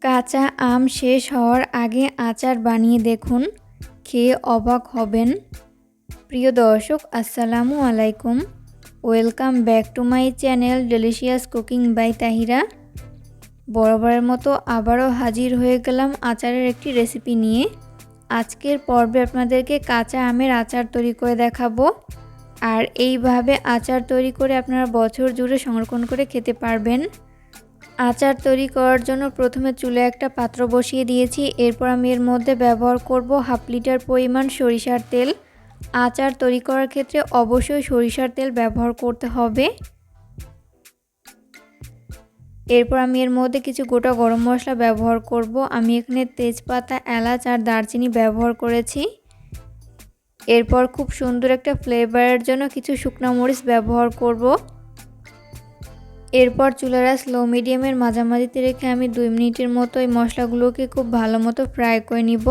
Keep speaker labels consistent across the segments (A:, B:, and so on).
A: কাঁচা আম শেষ হওয়ার আগে আচার বানিয়ে দেখুন, খেয়ে অবাক হবেন। প্রিয় দর্শক, আসসালামু আলাইকুম। Welcome back to my channel delicious cooking by Tahira. বরাবরের মতো আবারও হাজির হয়ে গেলাম আচারের একটি রেসিপি নিয়ে। আজকের পর্বে আপনাদেরকে কাঁচা আমের আচার তৈরি করে দেখাবো। আর এইভাবে আচার তৈরি করে আপনারা বছর জুড়ে সংরক্ষণ করে খেতে পারবেন। আচার তৈরি করার জন্য প্রথমে চুলে একটা পাত্র বসিয়ে দিয়েছি। এরপর আমি এর মধ্যে ব্যবহার করব 1/2 লিটার পরিমাণ সরিষার তেল। আচার তৈরি করার ক্ষেত্রে অবশ্যই সরিষার তেল ব্যবহার করতে হবে। এরপর আমি এর মধ্যে কিছু গোটা গরম মশলা ব্যবহার করব। আমি এখানে তেজপাতা, এলাচ আর দারচিনি ব্যবহার করেছি। এরপর খুব সুন্দর একটা ফ্লেভারের জন্য কিছু শুকনো মরিচ ব্যবহার করব। এরপর চুলার আঁচ লো মিডিয়ামের মাঝামাঝিতে রেখে আমি 2 মিনিটের মতো এই মশলাগুলোকে খুব ভালো মতো ফ্রাই করে নিব।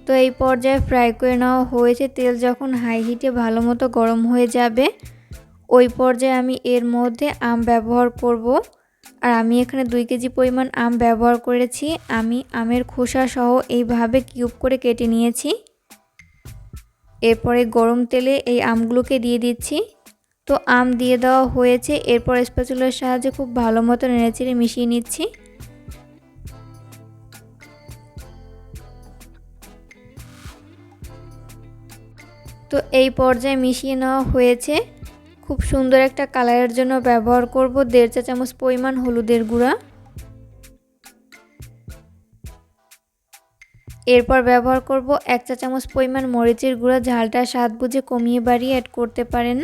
A: তো এই পর্যায়ে ফ্রাই করে নেওয়া হয়েছে। তেল যখন হাই হিটে ভালো মতো গরম হয়ে যাবে, ওই পর্যায়ে আমি এর মধ্যে আম ব্যবহার করব। আর আমি এখানে 2 কেজি পরিমাণ আম ব্যবহার করেছি। আমি আমের খোসা সহ এইভাবে কিউব করে কেটে নিয়েছি। এরপরে গরম তেলে এই আমগুলোকে দিয়ে দিচ্ছি। তো আম দিয়ে দেওয়া হয়েছে। এরপর স্প্যাচুলার সাহায্যে খুব ভালো মতো নেড়েচেড়ে মিশিয়ে নিচ্ছি। তো এই পর্যায়ে মিশিয়ে নেওয়া হয়েছে। খুব সুন্দর একটা কালারের জন্য ব্যবহার করব 1.5 চা চামচ পরিমাণ হলুদের গুঁড়া। এরপর ব্যবহার করব 1 চা চামচ পরিমাণ মরিচের গুঁড়া। ঝালটা স্বাদ বুঝে কমিয়ে বাড়িয়ে অ্যাড করতে পারেন।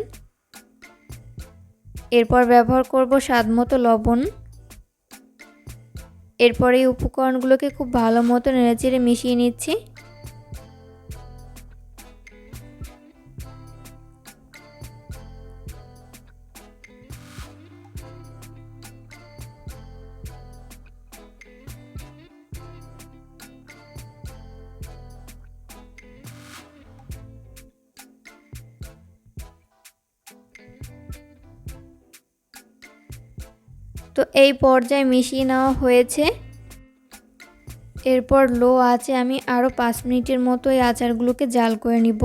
A: এরপর ব্যবহার করব স্বাদমতো লবণ। এরপর এই উপকরণগুলোকে খুব ভালো মতো নেড়েচেড়ে মিশিয়ে নিচ্ছি। তো এই পর্যায়ে মিশিয়ে নেওয়া হয়েছে। এরপর লো আঁচে আমি আরও 5 মিনিটের মতো এই আচারগুলোকে জাল করে নিব।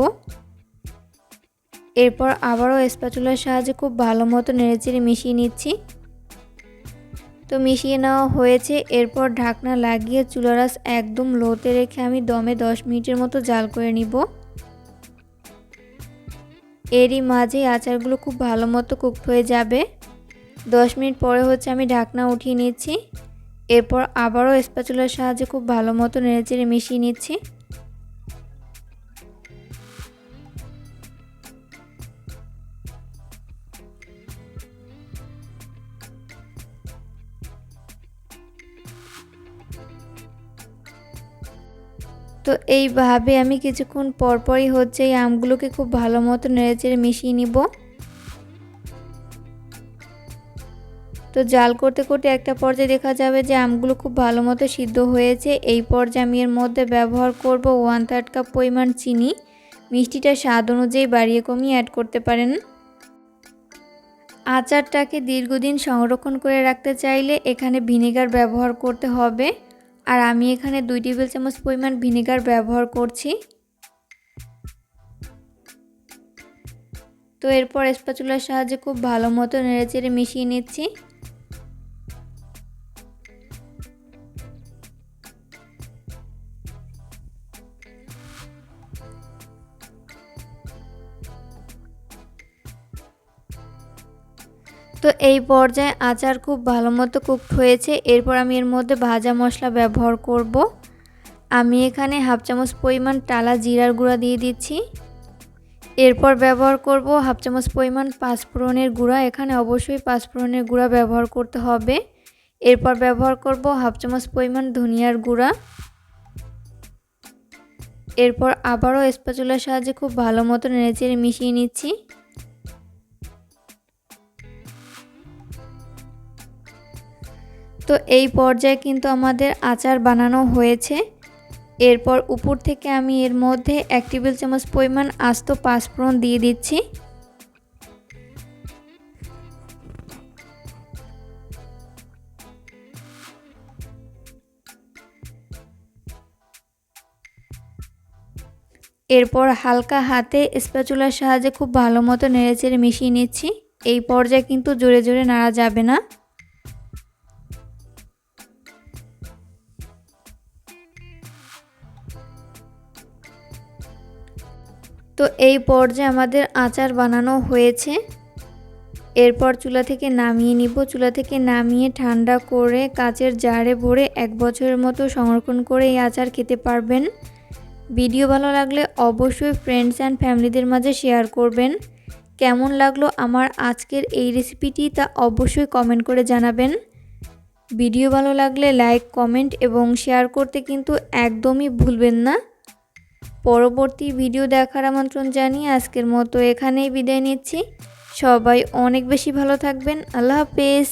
A: এরপর আবারও স্প্যাচুলার সাহায্যে খুব ভালো মতো নেড়েচেড়ে মিশিয়ে নিচ্ছি। তো মিশিয়ে নেওয়া হয়েছে। এরপর ঢাকনা লাগিয়ে চুলার আঁচ একদম লোতে রেখে আমি দমে 10 মিনিটের মতো জাল করে নিব। এরই মাঝে আচারগুলো খুব ভালো মতো কুকড হয়ে যাবে। 10 মিনিট পরে আমি ঢাকনা উঠিয়ে নিচ্ছি। এরপর আবারও স্প্যাচুলার সাহায্যে খুব ভালো মতো নেড়েচেড়ে মিশিয়ে নিচ্ছি। তো এইভাবে আমি কিছুক্ষণ পরপরই এই আমগুলোকে খুব ভালো মতো নেড়েচেড়ে মিশিয়ে নিব। তো জাল করতে করতে একটা পর্যায়ে দেখা যাবে যে আমগুলো খুব ভালো মতো সিদ্ধ হয়েছে। এই পর্যায়ে আমি এর মধ্যে ব্যবহার করব 1/3 কাপ পরিমাণ চিনি। মিষ্টিটা স্বাদ অনুযায়ী বাড়িয়ে কমিয়ে অ্যাড করতে পারেন। আচারটাকে দীর্ঘদিন সংরক্ষণ করে রাখতে চাইলে এখানে ভিনেগার ব্যবহার করতে হবে। আর আমি এখানে 2 টেবিল চামচ পরিমাণ ভিনেগার ব্যবহার করছি। তো এরপর স্প্যাচুলার সাহায্যে খুব ভালো মতো নেড়েচেড়ে মিশিয়ে নিচ্ছি। তো এই পর্যায়ে আচার খুব ভালো মতো কুকড হয়েছে। এরপর আমি এর মধ্যে ভাজা মশলা ব্যবহার করব। আমি এখানে 1/2 চামচ পরিমাণ টালা জিরার গুঁড়া দিয়ে দিচ্ছি। এরপর ব্যবহার করব 1/2 চামচ পরিমাণ পাঁচফোড়নের গুঁড়া। এখানে অবশ্যই পাঁচফোড়নের গুঁড়া ব্যবহার করতে হবে। এরপর ব্যবহার করব 1/2 চামচ পরিমাণ ধনিয়ার গুঁড়া। এরপর আবারও স্প্যাচুলার সাহায্যে খুব ভালো মতো নেড়েচেড়ে মিশিয়ে নিচ্ছি। তো এই পর্যায়ে কিন্তু আমাদের আচার বানানো হয়েছে। এরপর উপর থেকে আমি এর মধ্যে 1 টেবিল চামচ পরিমাণ আস্ত পাঁচফোড়ন দিয়ে দিচ্ছি। এরপর হালকা হাতে স্প্যাচুলার সাহায্যে খুব ভালো মতো নেড়েচেড়ে মিশিয়ে নিচ্ছি। এই পর্যায়ে কিন্তু জোরে জোরে নাড়া যাবে না। তো এই পর্যায়ে আমাদের আচার বানানো হয়েছে। এরপর চুলা থেকে নামিয়ে নিব। চুলা থেকে নামিয়ে ঠান্ডা করে কাচের জারে ভরে 1 বছরের মতো সংরক্ষণ করে এই আচার খেতে পারবেন। ভিডিও ভালো লাগলে অবশ্যই ফ্রেন্ডস অ্যান্ড ফ্যামিলিদের মাঝে শেয়ার করবেন। কেমন লাগলো আমার আজকের এই রেসিপিটি তা অবশ্যই কমেন্ট করে জানাবেন। ভিডিও ভালো লাগলে লাইক, কমেন্ট এবং শেয়ার করতে কিন্তু একদমই ভুলবেন না। পরবর্তী ভিডিও দেখার আমন্ত্রণ জানিয়ে আজকের মতো এখানেই বিদায় নিচ্ছি। সবাই অনেক বেশি ভালো থাকবেন। আল্লাহ হাফেজ।